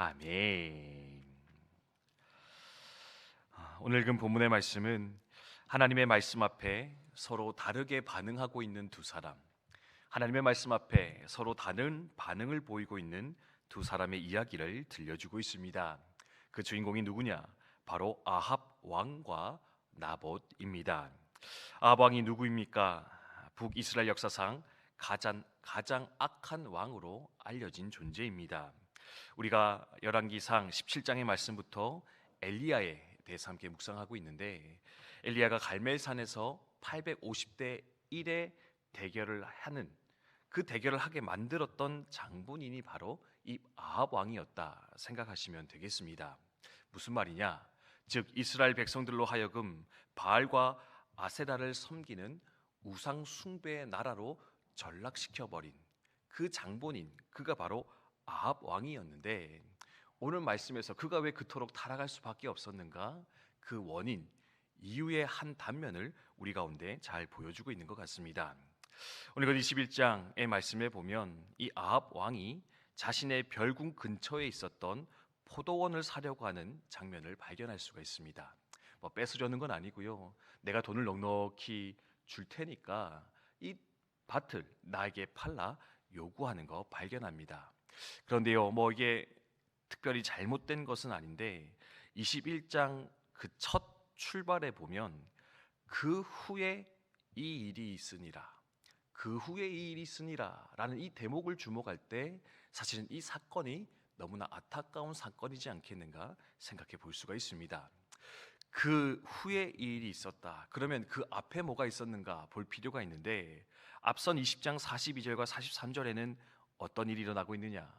아멘. 오늘 읽은 본문의 말씀은 하나님의 말씀 앞에 서로 다르게 반응하고 있는 두 사람, 하나님의 말씀 앞에 서로 다른 반응을 보이고 있는 두 사람의 이야기를 들려주고 있습니다. 그 주인공이 누구냐? 바로 아합 왕과 나봇입니다. 아합 왕이 누구입니까? 북이스라엘 역사상 가장 악한 왕으로 알려진 존재입니다. 우리가 열왕기상 17장의 말씀부터 엘리야에 대해서 함께 묵상하고 있는데, 엘리야가 갈멜산에서 850대 1의 대결을 하는, 그 대결을 하게 만들었던 장본인이 바로 이 아합 왕이었다 생각하시면 되겠습니다. 무슨 말이냐? 즉 이스라엘 백성들로 하여금 바알과 아세라를 섬기는 우상 숭배의 나라로 전락시켜버린 그 장본인, 그가 바로 아합 왕이었는데, 오늘 말씀에서 그가 왜 그토록 타락할 수밖에 없었는가? 그 원인, 이유의 한 단면을 우리 가운데 잘 보여주고 있는 것 같습니다. 오늘 21장의 말씀에 보면 이 아합 왕이 자신의 별궁 근처에 있었던 포도원을 사려고 하는 장면을 발견할 수가 있습니다. 뺏으려는 건 아니고요, 내가 돈을 넉넉히 줄 테니까 이 밭을 나에게 팔라 요구하는 거 발견합니다. 그런데요, 이게 특별히 잘못된 것은 아닌데 21장 그 첫 출발에 보면 그 후에 이 일이 있으니라, 그 후에 이 일이 있으니라 라는 이 대목을 주목할 때 사실은 이 사건이 너무나 안타까운 사건이지 않겠는가 생각해 볼 수가 있습니다. 그 후에 이 일이 있었다. 그러면 그 앞에 뭐가 있었는가 볼 필요가 있는데, 앞선 20장 42절과 43절에는 어떤 일이 일어나고 있느냐?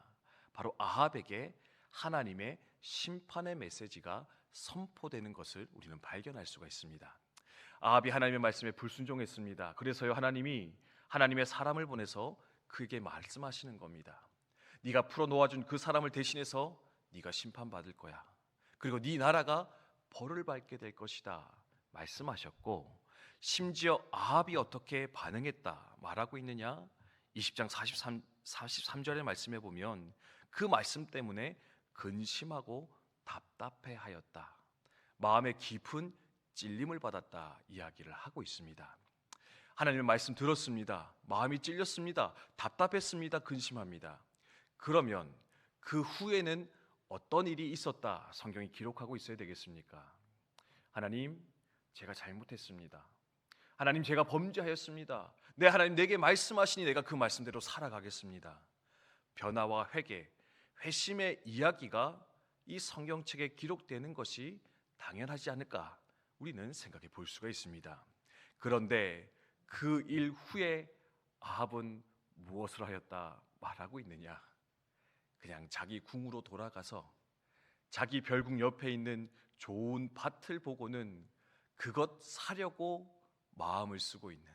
바로 아합에게 하나님의 심판의 메시지가 선포되는 것을 우리는 발견할 수가 있습니다. 아합이 하나님의 말씀에 불순종했습니다. 그래서요, 하나님이 하나님의 사람을 보내서 그에게 말씀하시는 겁니다. 네가 풀어놓아준 그 사람을 대신해서 네가 심판받을 거야. 그리고 네 나라가 벌을 받게 될 것이다 말씀하셨고, 심지어 아합이 어떻게 반응했다 말하고 있느냐? 20장 43절의 말씀에 보면 그 말씀 때문에 근심하고 답답해하였다, 마음에 깊은 찔림을 받았다 이야기를 하고 있습니다. 하나님의 말씀 들었습니다. 마음이 찔렸습니다. 답답했습니다. 근심합니다. 그러면 그 후에는 어떤 일이 있었다 성경이 기록하고 있어야 되겠습니까? 하나님, 제가 잘못했습니다. 하나님, 제가 범죄하였습니다. 네, 하나님, 내게 말씀하시니 내가 그 말씀대로 살아가겠습니다. 변화와 회개, 회심의 이야기가 이 성경책에 기록되는 것이 당연하지 않을까 우리는 생각해 볼 수가 있습니다. 그런데 그 일 후에 아합은 무엇을 하였다 말하고 있느냐? 그냥 자기 궁으로 돌아가서 자기 별궁 옆에 있는 좋은 밭을 보고는 그것 사려고 마음을 쓰고 있는,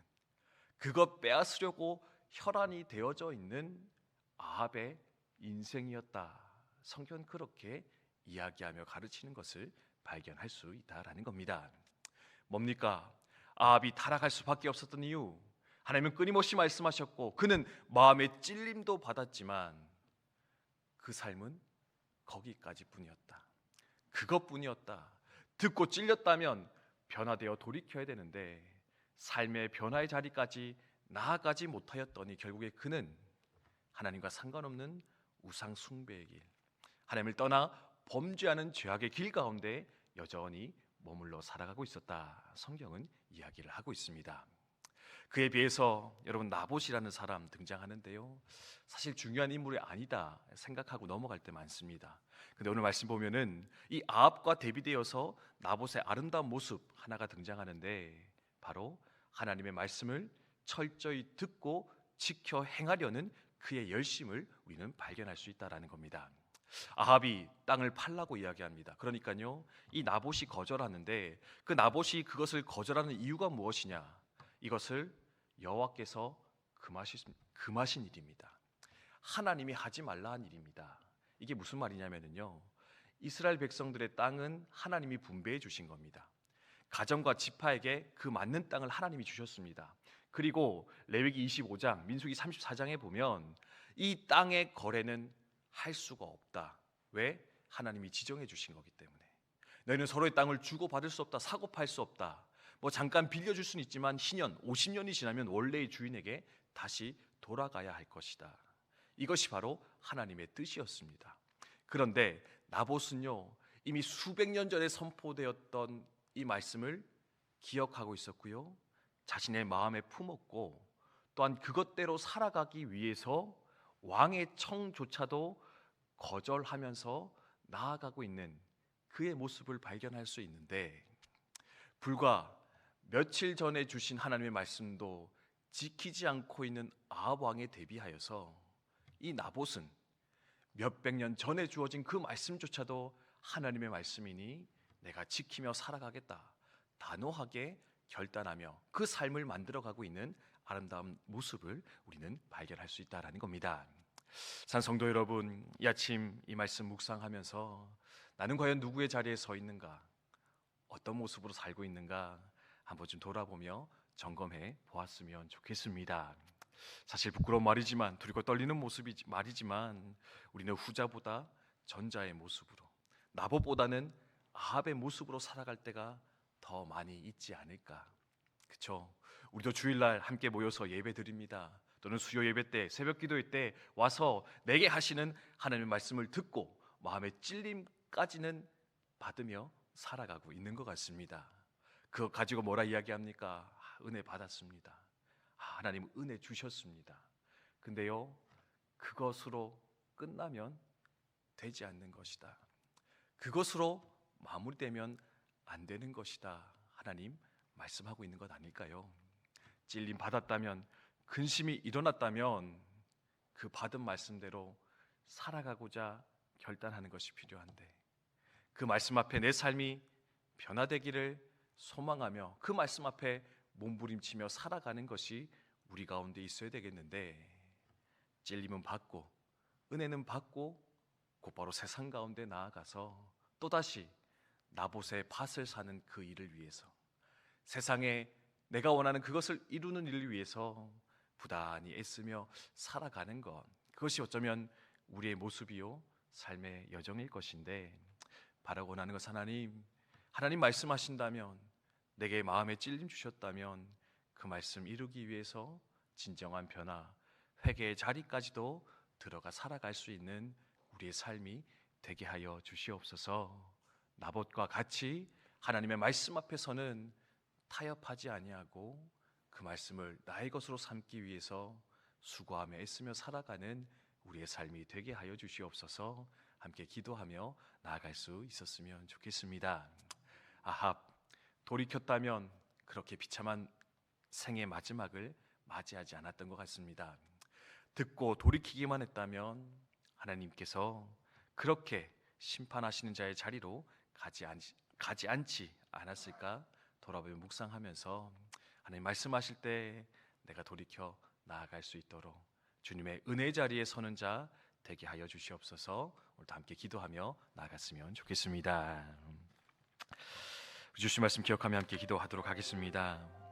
그것 빼앗으려고 혈안이 되어져 있는 아합의 인생이었다. 성경은 그렇게 이야기하며 가르치는 것을 발견할 수 있다라는 겁니다. 뭡니까? 아합이 타락할 수밖에 없었던 이유, 하나님은 끊임없이 말씀하셨고 그는 마음의 찔림도 받았지만 그 삶은 거기까지 뿐이었다. 그것뿐이었다. 듣고 찔렸다면 변화되어 돌이켜야 되는데 삶의 변화의 자리까지 나아가지 못하였더니 결국에 그는 하나님과 상관없는 우상 숭배의 길, 하나님을 떠나 범죄하는 죄악의 길 가운데 여전히 머물러 살아가고 있었다. 성경은 이야기를 하고 있습니다. 그에 비해서 여러분, 나봇이라는 사람 등장하는데요, 사실 중요한 인물이 아니다 생각하고 넘어갈 때 많습니다. 근데 오늘 말씀 보면은 이 아합과 대비되어서 나봇의 아름다운 모습 하나가 등장하는데, 바로 하나님의 말씀을 철저히 듣고 지켜 행하려는 그의 열심을 우리는 발견할 수 있다라는 겁니다. 아합이 땅을 팔라고 이야기합니다. 그러니까요, 이 나봇이 거절하는데 그 나봇이 그것을 거절하는 이유가 무엇이냐? 이것을 여호와께서 금하신 일입니다. 하나님이 하지 말라 한 일입니다. 이게 무슨 말이냐면요, 이스라엘 백성들의 땅은 하나님이 분배해 주신 겁니다. 가정과 지파에게 그 맞는 땅을 하나님이 주셨습니다. 그리고 레위기 25장, 민수기 34장에 보면 이 땅의 거래는 할 수가 없다, 왜? 하나님이 지정해 주신 거기 때문에. 너희는 서로의 땅을 주고 받을 수 없다. 사고 팔 수 없다. 뭐 잠깐 빌려줄 수는 있지만 희년 50년이 지나면 원래의 주인에게 다시 돌아가야 할 것이다. 이것이 바로 하나님의 뜻이었습니다. 그런데 나봇은요, 이미 수백 년 전에 선포되었던 이 말씀을 기억하고 있었고요, 자신의 마음에 품었고, 또한 그것대로 살아가기 위해서 왕의 청조차도 거절하면서 나아가고 있는 그의 모습을 발견할 수 있는데, 불과 며칠 전에 주신 하나님의 말씀도 지키지 않고 있는 아합 왕에 대비하여서 이 나봇은 몇백 년 전에 주어진 그 말씀조차도 하나님의 말씀이니 내가 지키며 살아가겠다 단호하게 결단하며 그 삶을 만들어가고 있는 아름다운 모습을 우리는 발견할 수 있다는 겁니다. 산성도 여러분, 이 아침 이 말씀 묵상하면서 나는 과연 누구의 자리에 서 있는가, 어떤 모습으로 살고 있는가 한번 좀 돌아보며 점검해 보았으면 좋겠습니다. 사실 부끄러운 말이지만, 두렵고 떨리는 모습이 말이지만, 우리는 후자보다 전자의 모습으로, 나봇보다는 아합의 모습으로 살아갈 때가 더 많이 있지 않을까. 그렇죠? 우리도 주일날 함께 모여서 예배 드립니다. 또는 수요 예배 때, 새벽 기도회 때 와서 내게 하시는 하나님의 말씀을 듣고 마음의 찔림까지는 받으며 살아가고 있는 것 같습니다. 그거 가지고 뭐라 이야기합니까? 은혜 받았습니다. 하나님 은혜 주셨습니다. 근데요, 그것으로 끝나면 되지 않는 것이다. 그것으로 마무리되면 안 되는 것이다. 하나님 말씀하고 있는 것 아닐까요? 찔림 받았다면, 근심이 일어났다면 그 받은 말씀대로 살아가고자 결단하는 것이 필요한데, 그 말씀 앞에 내 삶이 변화되기를 소망하며 그 말씀 앞에 몸부림치며 살아가는 것이 우리 가운데 있어야 되겠는데, 찔림은 받고 은혜는 받고 곧바로 세상 가운데 나아가서 또다시 나봇의 밭을 사는 그 일을 위해서, 세상에 내가 원하는 그것을 이루는 일을 위해서 부단히 애쓰며 살아가는 것, 그것이 어쩌면 우리의 모습이요 삶의 여정일 것인데, 바라고 원하는 것, 하나님 말씀하신다면, 내게 마음에 찔림 주셨다면 그 말씀 이루기 위해서 진정한 변화, 회개의 자리까지도 들어가 살아갈 수 있는 우리의 삶이 되게 하여 주시옵소서. 나봇과 같이 하나님의 말씀 앞에서는 타협하지 아니하고 그 말씀을 나의 것으로 삼기 위해서 수고하며 애쓰며 살아가는 우리의 삶이 되게 하여 주시옵소서. 함께 기도하며 나아갈 수 있었으면 좋겠습니다. 아합, 돌이켰다면 그렇게 비참한 생의 마지막을 맞이하지 않았던 것 같습니다. 듣고 돌이키기만 했다면 하나님께서 그렇게 심판하시는 자의 자리로 가지 않지 않았을까 돌아보며 묵상하면서, 하나님 말씀하실 때 내가 돌이켜 나아갈 수 있도록 주님의 은혜의 자리에 서는 자 되게 하여 주시옵소서. 오늘도 함께 기도하며 나아갔으면 좋겠습니다. 주신 말씀 기억하며 함께 기도하도록 하겠습니다.